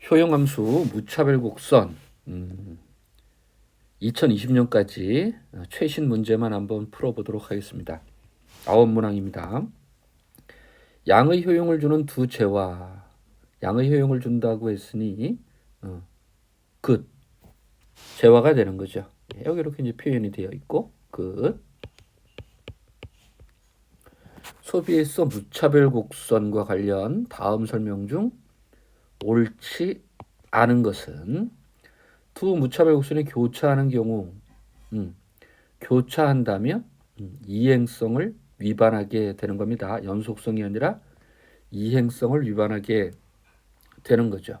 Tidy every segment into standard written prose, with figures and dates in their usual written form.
효용함수 무차별 곡선 2020년까지 최신 문제만 한번 풀어보도록 하겠습니다. 9문항입니다. 양의 효용을 주는 두 재와 양의 효용을 준다고 했으니 끝 재화가 되는 거죠. 여기 이렇게 이제 표현이 되어 있고 끝 소비에서 무차별 곡선과 관련 다음 설명 중 옳지 않은 것은 두 무차별 곡선이 교차하는 경우 교차한다면 이행성을 위반하게 되는 겁니다. 연속성이 아니라 이행성을 위반하게 되는 거죠.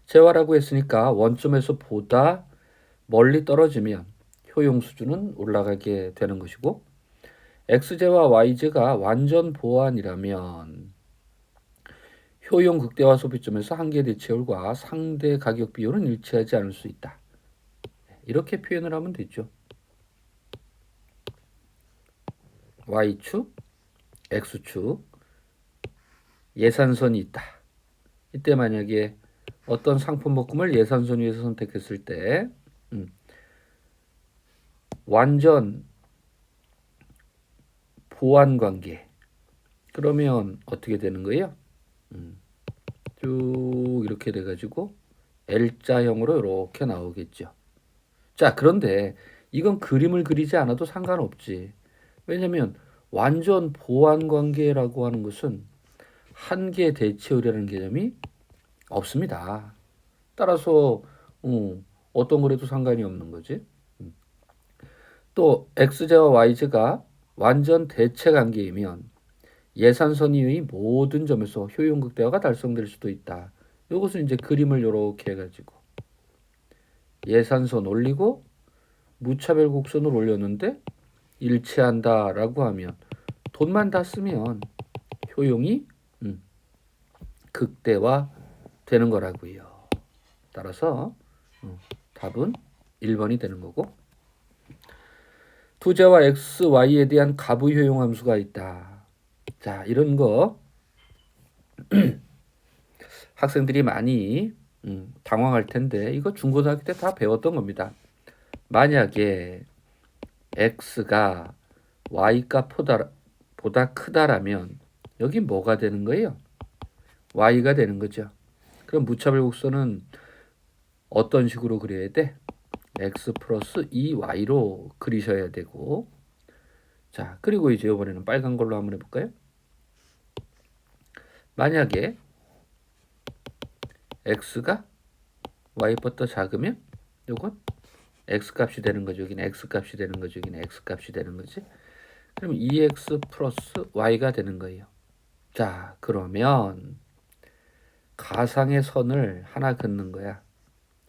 재화라고 했으니까 원점에서 보다 멀리 떨어지면 효용 수준은 올라가게 되는 것이고 X제와 Y제가 완전 보완이라면 효용 극대화 소비점에서 한계 대체율과 상대 가격 비율은 일치하지 않을 수 있다. 이렇게 표현을 하면 되죠. Y축, X축 예산선이 있다. 이때 만약에 어떤 상품 묶음을 예산선 위에서 선택했을 때 완전 보완 관계 그러면 어떻게 되는 거예요? 쭉 이렇게 돼가지고 L자형으로 이렇게 나오겠죠. 자, 그런데 이건 그림을 그리지 않아도 상관없지. 왜냐면 완전 보완 관계라고 하는 것은 한계 대체율이라는 개념이 없습니다. 따라서 어떤 거래도 상관이 없는 거지. 또 X제와 Y제가 완전 대체 관계이면 예산선 이의 모든 점에서 효용 극대화가 달성될 수도 있다. 이것은 이제 그림을 이렇게 해가지고 예산선 올리고 무차별 곡선을 올렸는데 일치한다라고 하면 돈만 다 쓰면 효용이 극대화 되는 거라고요. 따라서 답은 1번이 되는 거고 투자와 X, Y에 대한 가부 효용 함수가 있다. 자, 이런 거 학생들이 많이 당황할 텐데 이거 중고등학교 때 다 배웠던 겁니다. 만약에 X가 Y값보다 크다라면 여기 뭐가 되는 거예요? Y가 되는 거죠. 그럼 무차별 곡선은 어떤 식으로 그려야 돼? X 플러스 2Y로 그리셔야 되고 자, 그리고 이제 이번에는 빨간 걸로 한번 해볼까요? 만약에 X가 Y보다 작으면 이건 X값이 되는 거죠. 여기는 X값이 되는 거죠. 여기는 X값이 되는 거지. 그럼 2X 플러스 Y가 되는 거예요. 자, 그러면 가상의 선을 하나 긋는 거야.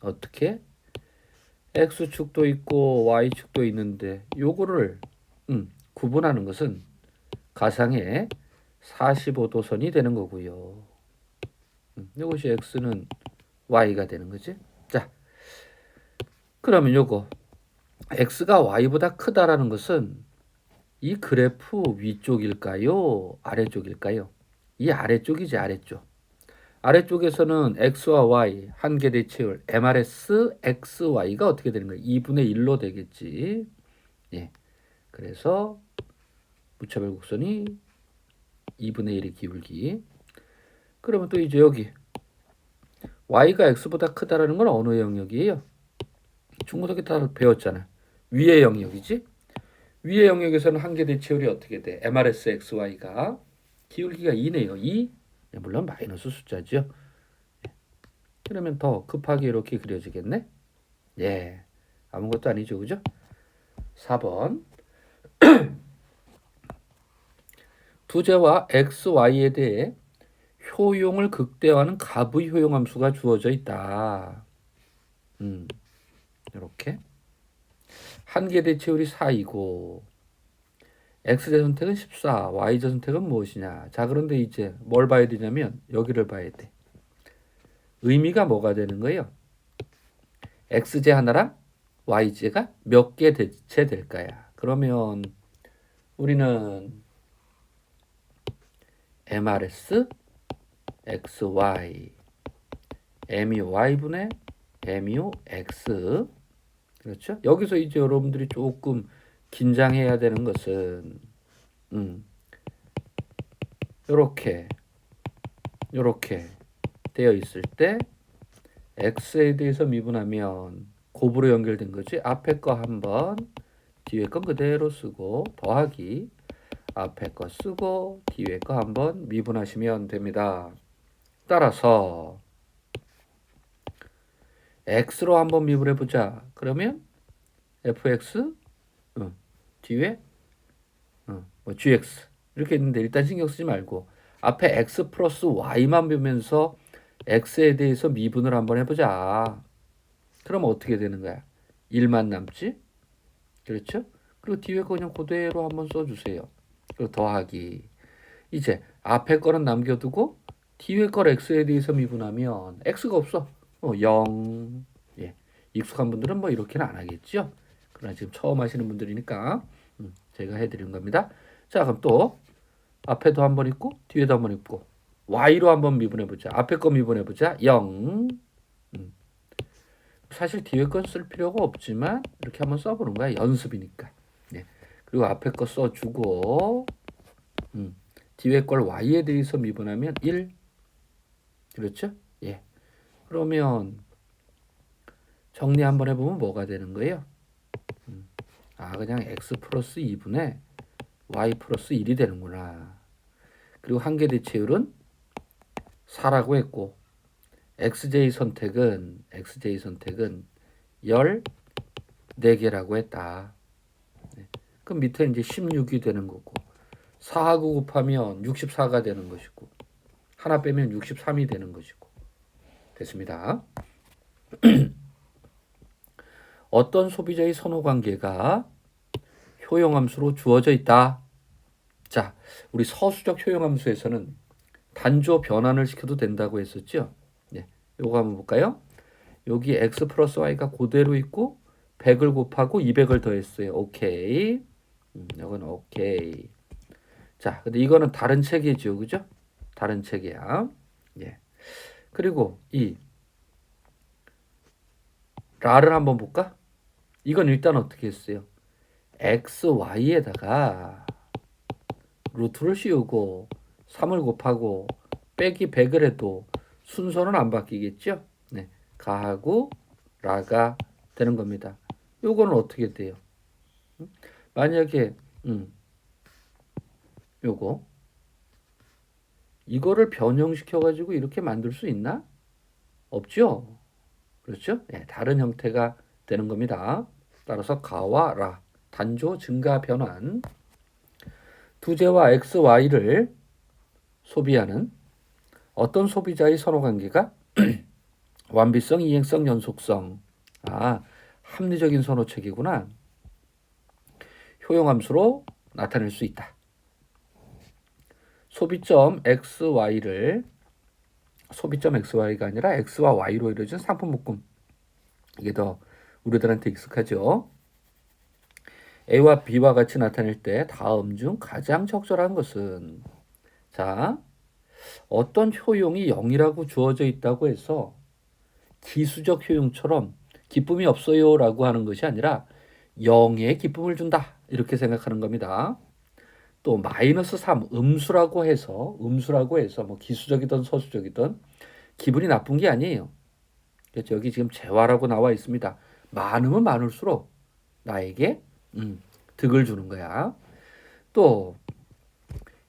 어떻게? X축도 있고 Y축도 있는데 요거를 구분하는 것은 가상의 45도 선이 되는 거고요. 이것이 X는 Y가 되는 거지. 자, 그러면 요거 X가 Y보다 크다라는 것은 이 그래프 위쪽일까요? 아래쪽일까요? 이 아래쪽이지, 아래쪽. 아래쪽에서는 X와 Y 한계 대체율 MRS XY가 어떻게 되는 거예요? 2분의 1로 되겠지. 예. 그래서 무차별 곡선이 2분의 1의 기울기. 그러면 또 이제 여기 Y가 X보다 크다라는 건 어느 영역이에요? 중고등학교 다 배웠잖아. 위의 영역이지? 위의 영역에서는 한계 대체율이 어떻게 돼? MRS XY가 기울기가 2네요. 2. 물론 마이너스 숫자죠. 그러면 더 급하게 이렇게 그려지겠네? 예. 아무것도 아니죠. 그죠? 4번. 두제와 XY에 대해 효용을 극대화하는 가부 효용 함수가 주어져 있다. 이렇게. 한계 대체율이 4이고 X제 선택은 14, Y제 선택은 무엇이냐. 자, 그런데 이제 뭘 봐야 되냐면 여기를 봐야 돼. 의미가 뭐가 되는 거예요? X제 하나랑 Y제가 몇 개 대체될까야. 그러면 우리는 MRS XY mu y분의 mu x. 그렇죠? 여기서 이제 여러분들이 조금 긴장해야 되는 것은 요렇게 되어 있을 때 x에 대해서 미분하면 곱으로 연결된 거지. 앞에 거 한번 뒤에 거 그대로 쓰고 더하기 앞에 거 쓰고 뒤에 거 한번 미분하시면 됩니다. 따라서 x로 한번 미분해 보자. 그러면 fx 뒤에 뭐 gx 이렇게 있는데 일단 신경 쓰지 말고 앞에 x 플러스 y만 보면서 x에 대해서 미분을 한번 해보자. 그럼 어떻게 되는 거야? 1만 남지? 그렇죠? 그리고 뒤에 거 그냥 그대로 한번 써주세요. 그리고 더하기. 이제 앞에 거는 남겨두고 뒤에 걸 x에 대해서 미분하면 x가 없어. 0. 예. 익숙한 분들은 뭐 이렇게는 안 하겠죠? 그러나 지금 처음 하시는 분들이니까 제가 해드리는 겁니다. 자, 그럼 또 앞에도 한번 있고 뒤에도 한번 있고 y로 한번 미분해보자. 앞에 거 미분해보자. 0. 사실 뒤에 건 쓸 필요가 없지만 이렇게 한번 써보는 거야. 연습이니까. 네. 그리고 앞에 거 써주고 뒤에 걸 y에 대해서 미분하면 1. 그렇죠? 예. 그러면 정리 한번 해보면 뭐가 되는 거예요? 그냥 x 플러스 2분의 y 플러스 1이 되는구나. 그리고 한계 대체율은 4라고 했고 XJ 선택은 14개라고 했다. 네. 그럼 밑에 이제 16이 되는 거고 4하고 곱하면 64가 되는 것이고 하나 빼면 63이 되는 것이고 됐습니다. 어떤 소비자의 선호 관계가 효용함수로 주어져 있다. 자, 우리 서수적 효용함수에서는 단조 변환을 시켜도 된다고 했었죠. 네, 요거 한번 볼까요? 여기 x 플러스 y가 그대로 있고 100을 곱하고 200을 더했어요. 오케이. 이건 오케이. 자, 근데 이거는 다른 체계죠, 그죠? 다른 체계야. 예. 그리고 이 라를 한번 볼까? 이건 일단 어떻게 했어요? x, y에다가 루트를 씌우고 3을 곱하고 빼기 100을 해도 순서는 안 바뀌겠죠? 네. 가하고 라가 되는 겁니다. 요거는 어떻게 돼요? 만약에 요거 이거를 변형시켜 가지고 이렇게 만들 수 있나? 없죠? 그렇죠? 네, 다른 형태가 되는 겁니다. 따라서 가와 라 단조 증가 변환 두제와 x, y를 소비하는 어떤 소비자의 선호 관계가 완비성, 이행성, 연속성. 합리적인 선호 체계구나. 효용함수로 나타낼 수 있다. 소비점 XY가 아니라 X와 Y로 이루어진 상품 묶음. 이게 더 우리들한테 익숙하죠. A와 B와 같이 나타낼 때 다음 중 가장 적절한 것은 자, 어떤 효용이 0이라고 주어져 있다고 해서 기수적 효용처럼 기쁨이 없어요 라고 하는 것이 아니라 0의 기쁨을 준다 이렇게 생각하는 겁니다. 또 마이너스 3 음수라고 해서 뭐 기수적이든 서수적이든 기분이 나쁜 게 아니에요. 그렇죠? 여기 지금 재화라고 나와 있습니다. 많으면 많을수록 나에게 득을 주는 거야. 또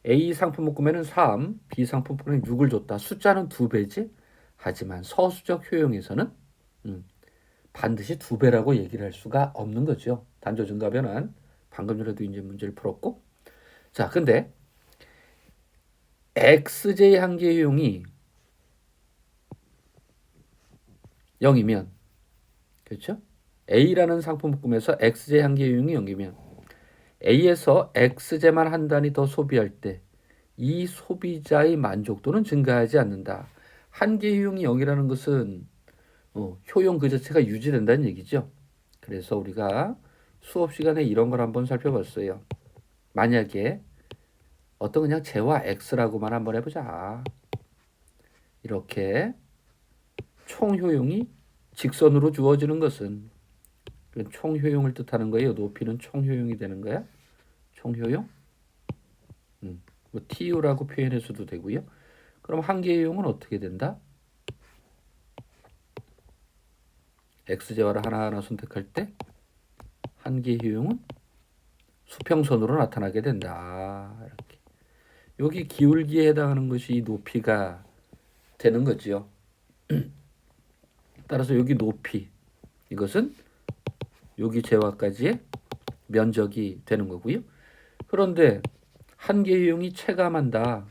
A 상품 묶음에는 3, B 상품 묶음에는 6을 줬다. 숫자는 2배지. 하지만 서수적 효용에서는 반드시 2배라고 얘기를 할 수가 없는 거죠. 단조 증가 변환. 방금 전에도 이제 문제를 풀었고. 자, 근데 XJ 한계 효용이 0이면 그렇죠? A라는 상품 묶음에서 XJ 한계 효용이 0이면 A에서 XJ만 한 단위 더 소비할 때 이 소비자의 만족도는 증가하지 않는다. 한계 효용이 0이라는 것은 효용 그 자체가 유지된다는 얘기죠. 그래서 우리가 수업 시간에 이런 걸 한번 살펴봤어요. 만약에 어떤 그냥 재화 X라고만 한번 해보자. 이렇게 총효용이 직선으로 주어지는 것은 총효용을 뜻하는 거예요. 높이는 총효용이 되는 거야. 총효용. 뭐 TU라고 표현해서도 되고요. 그럼 한계효용은 어떻게 된다? x제화를 하나하나 선택할 때 한계효용은 수평선으로 나타나게 된다. 이렇게. 여기 기울기에 해당하는 것이 이 높이가 되는 거죠. 따라서 여기 높이, 이것은 여기 제화까지의 면적이 되는 거고요. 그런데 한계효용이 체감한다.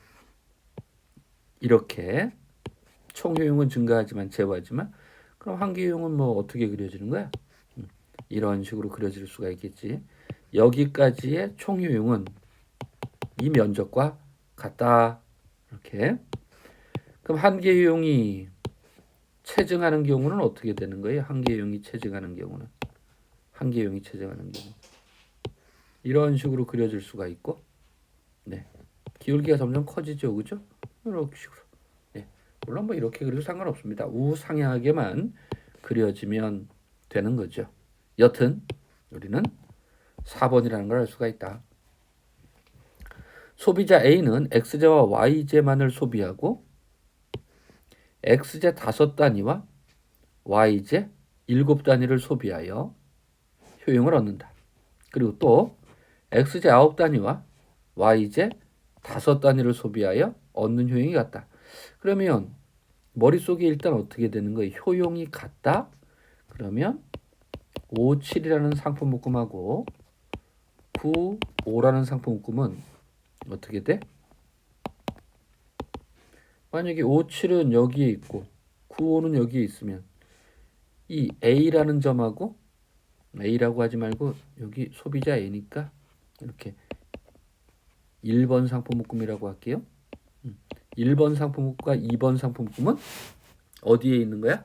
이렇게 총효용은 증가하지만 제화하지만, 그럼 한계효용은 뭐 어떻게 그려지는 거야? 이런 식으로 그려질 수가 있겠지. 여기까지의 총효용은 이 면적과 같다. 이렇게. 그럼 한계효용이 체증하는 경우는 어떻게 되는 거예요? 한계효용이 체증하는 경우는. 한계효용이 체증하는 경우. 이런 식으로 그려질 수가 있고, 네. 기울기가 점점 커지죠. 그죠? 이렇게 식으로. 네. 물론 뭐 이렇게 그려도 상관없습니다. 우상향하게만 그려지면 되는 거죠. 여튼 우리는 4번이라는 걸 알 수가 있다. 소비자 A는 X제와 Y제만을 소비하고 X제 5단위와 Y제 7단위를 소비하여 효용을 얻는다. 그리고 또 X제 9단위와 Y제 5단위를 소비하여 얻는 효용이 같다. 그러면 머릿속에 일단 어떻게 되는 거예요? 효용이 같다? 그러면 5, 7이라는 상품 묶음하고 9, 5라는 상품 묶음은 어떻게 돼? 만약에 5, 7은 여기에 있고 9, 5는 여기에 있으면 이 A라는 점하고 A라고 하지 말고 여기 소비자 A니까 이렇게 1번 상품 묶음이라고 할게요. 1번 상품 묶음과 2번 상품 묶음은 어디에 있는 거야?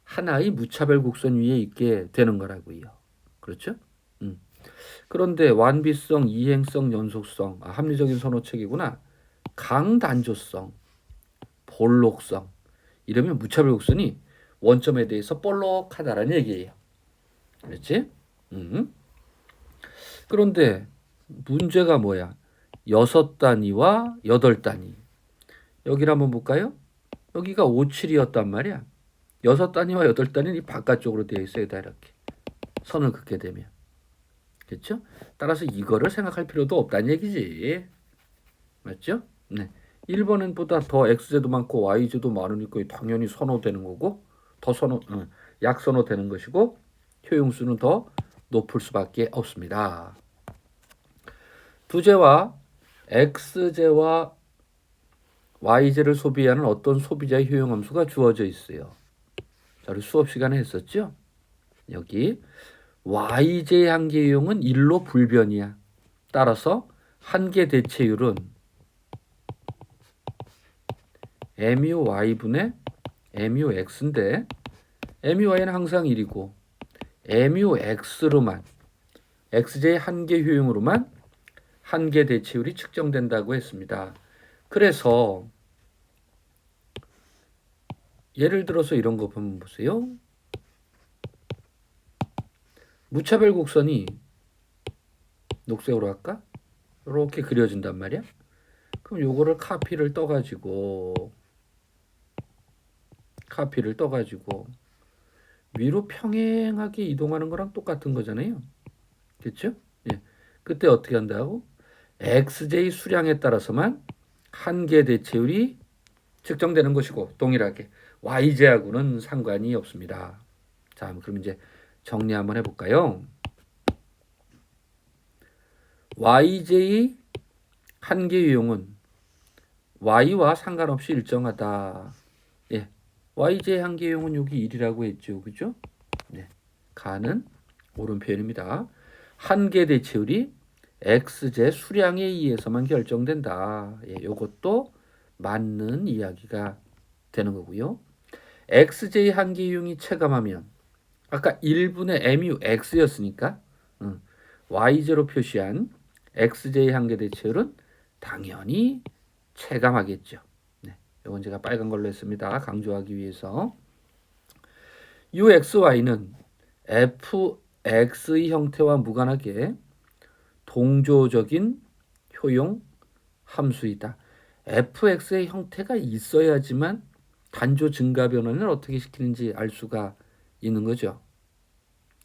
하나의 무차별 곡선 위에 있게 되는 거라고요. 그렇죠? 그런데 완비성, 이행성, 연속성, 합리적인 선호책이구나. 강단조성, 볼록성, 이러면 무차별 곡선이 원점에 대해서 볼록하다라는 얘기예요. 그렇지? 그런데 문제가 뭐야? 6단위와 8단위. 여기를 한번 볼까요? 여기가 5, 7이었단 말이야. 6단위와 8단위는 이 바깥쪽으로 되어 있어요. 다 이렇게. 선을 긋게 되면. 그렇죠? 따라서 이거를 생각할 필요도 없다는 얘기지. 맞죠? 네. 1번보다 더 X제도 많고 Y제도 많으니까 당연히 선호되는 거고, 더 약선호되는 것이고, 효용수는 더 높을 수밖에 없습니다. 두제와 X제와 Y제를 소비하는 어떤 소비자의 효용함수가 주어져 있어요. 자, 우리 수업 시간에 했었죠? 여기 Y제의 한계효용은 1로 불변이야. 따라서 한계 대체율은 MUY분의 MUX인데 MUY는 항상 1이고 MUX로만 XJ의 한계 효용으로만 한계 대체율이 측정된다고 했습니다. 그래서 예를 들어서 이런 거 보면 보세요. 무차별 곡선이 녹색으로 할까? 이렇게 그려진단 말이야. 그럼 요거를 카피를 떠가지고 위로 평행하게 이동하는 거랑 똑같은 거잖아요. 그렇죠? 예. 그때 어떻게 한다고? XJ 수량에 따라서만 한계 대체율이 측정되는 것이고 동일하게 YJ하고는 상관이 없습니다. 자, 그럼 이제 정리 한번 해볼까요? YJ 한계 유형은 Y와 상관없이 일정하다. 예, YJ 한계 유형은 여기 1이라고 했죠. 그죠? 네, 가는 옳은 표현입니다. 한계 대체율이 X제 수량에 의해서만 결정된다. 예, 이것도 맞는 이야기가 되는 거고요. XJ 한계 유형이 체감하면 아까 1분의 MUX였으니까 Y제로 표시한 XJ 한계 대체율은 당연히 체감하겠죠. 네, 이건 제가 빨간 걸로 했습니다. 강조하기 위해서. UXY는 fx의 형태와 무관하게 동조적인 효용 함수이다. fx의 형태가 있어야지만 단조 증가 변화는 어떻게 시키는지 알 수가 있는 거죠.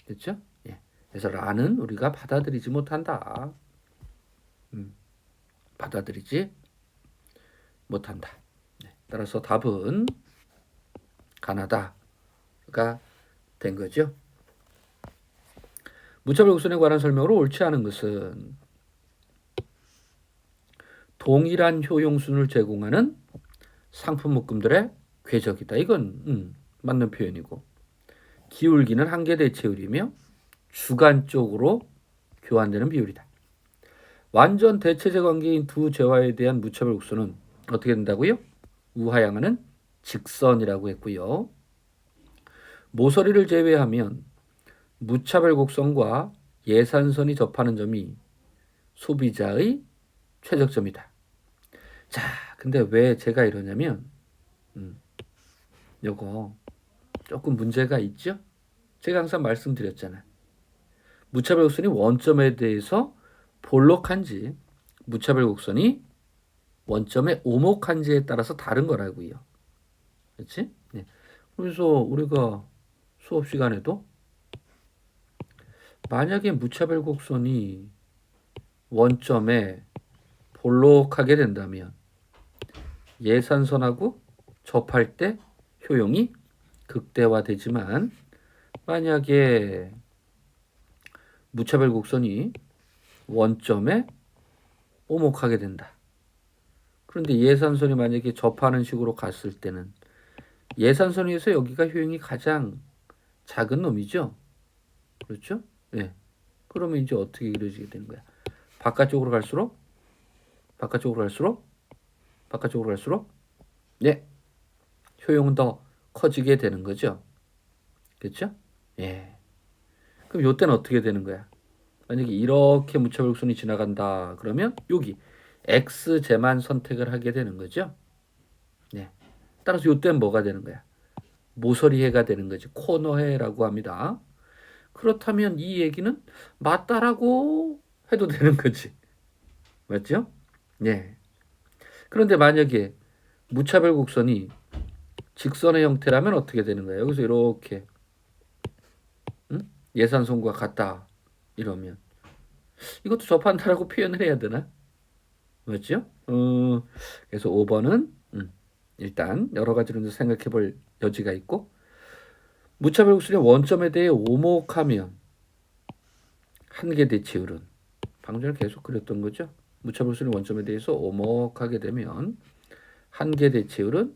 그렇죠? 예. 그래서 라는 우리가 받아들이지 못한다. 받아들이지 못한다. 네. 따라서 답은 가나다가 된 거죠. 무차별 곡선에 관한 설명으로 옳지 않은 것은 동일한 효용순을 제공하는 상품 묶음들의 궤적이다. 이건 맞는 표현이고, 기울기는 한계 대체율이며 주관적으로 교환되는 비율이다. 완전 대체제 관계인 두 재화에 대한 무차별 곡선은 어떻게 된다고요? 우하향하는 직선이라고 했고요. 모서리를 제외하면 무차별 곡선과 예산선이 접하는 점이 소비자의 최적점이다. 자, 근데 왜 제가 이러냐면 요거 조금 문제가 있죠? 제가 항상 말씀드렸잖아요. 무차별 곡선이 원점에 대해서 볼록한지 무차별 곡선이 원점에 오목한지에 따라서 다른 거라고요. 그렇지? 네. 그래서 우리가 수업 시간에도 만약에 무차별 곡선이 원점에 볼록하게 된다면 예산선하고 접할 때 효용이 극대화되지만, 만약에 무차별 곡선이 원점에 오목하게 된다. 그런데 예산선이 만약에 접하는 식으로 갔을 때는 예산선에서 여기가 효용이 가장 작은 놈이죠. 그렇죠? 네. 그러면 이제 어떻게 이루어지게 되는 거야? 바깥쪽으로 갈수록 네, 효용은 더 커지게 되는 거죠. 그렇죠? 예. 그럼 요때는 어떻게 되는 거야? 만약에 이렇게 무차별 곡선이 지나간다 그러면 여기 x제만 선택을 하게 되는 거죠. 네. 따라서 요때는 뭐가 되는 거야? 모서리해가 되는 거지. 코너해라고 합니다. 그렇다면 이 얘기는 맞다라고 해도 되는 거지. 맞죠? 네. 그런데 만약에 무차별 곡선이 직선의 형태라면 어떻게 되는 거예요? 여기서 이렇게 예산선과 같다 이러면 이것도 접한다라고 표현을 해야 되나? 맞죠? 그래서 5번은 일단 여러 가지로 생각해 볼 여지가 있고, 무차별 곡선의 원점에 대해 오목하면 한계 대체율은 방금 전에 계속 그렸던 거죠. 무차별 곡선의 원점에 대해서 오목하게 되면 한계 대체율은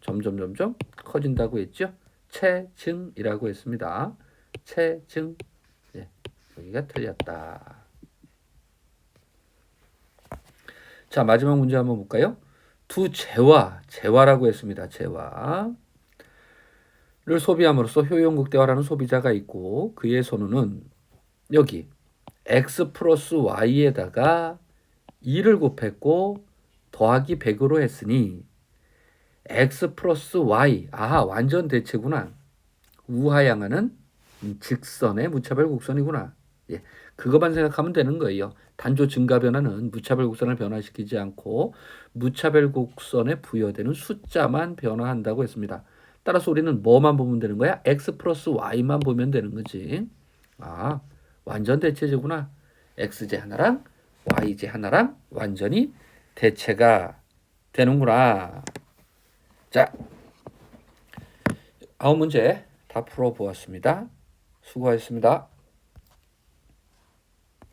점점 커진다고 했죠. 체증이라고 했습니다. 체증. 네, 여기가 틀렸다. 자, 마지막 문제 한번 볼까요? 두 재화라고 했습니다. 재화를 소비함으로써 효용 극대화라는 소비자가 있고, 그의 선호는 여기 x 플러스 y에다가 2를 곱했고 더하기 100으로 했으니 x 플러스 y, 아하, 완전 대체구나. 우하향하는 직선의 무차별 곡선이구나. 예, 그것만 생각하면 되는 거예요. 단조 증가 변화는 무차별 곡선을 변화시키지 않고 무차별 곡선에 부여되는 숫자만 변화한다고 했습니다. 따라서 우리는 뭐만 보면 되는 거야? x 플러스 y만 보면 되는 거지. 아, 완전 대체제구나. x제 하나랑 y제 하나랑 완전히 대체가 되는구나. 자, 9문제 다 풀어보았습니다. 수고하셨습니다.